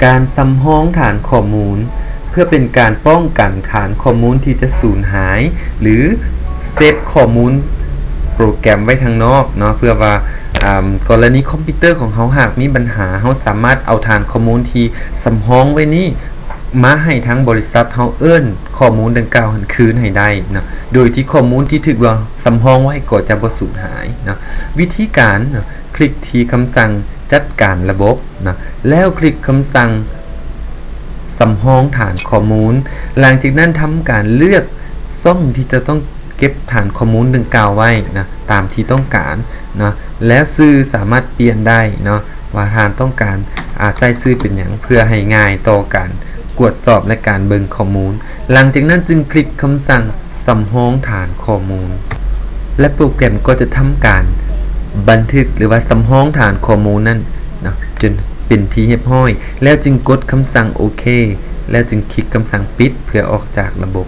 การสำรองฐานข้อมูลเพื่อเป็นการป้องกันฐานข้อมูลที่จะสูญหายหรือเซฟข้อมูลโปรแกรมไว้ทางนอกเนาะเพื่อว่ากรณีคอมพิวเตอร์ของเขาหากมีปัญหาเขาสามารถเอาฐานข้อมูลที่สำรองไว้นี้มาให้ทั้งบริษัทเขาข้อมูลดังกล่าวคืนให้ได้นะโดยที่ข้อมูลที่ถูกว่าสำรองไว้ก็จะบ่สูญหายนะวิธีการนะคลิกที่คำสั่งจัดการระบบนะแล้วคลิกคำสั่งสำรองฐานข้อมูลหลังจากนั้นทำการเลือกช่องที่จะต้องเก็บฐานข้อมูลดังกล่าวไว้นะตามที่ต้องการนะแล้วชื่อสามารถเปลี่ยนได้เนาะว่าฐานต้องการใส่ชื่อเป็นอย่างเพื่อให้ง่ายต่อการตรวจสอบและการเบิ่งข้อมูลหลังจากนั้นจึงคลิกคำสั่งสำรองฐานข้อมูลและโปรแกรมก็จะทำการบันทึกหรือว่าสำรองฐานข้อมูลนั้นนะจนเป็นที่เรียบร้อยแล้วจึงกดคำสั่งโอเคแล้วจึงคลิกคำสั่งปิดเพื่อออกจากระบบ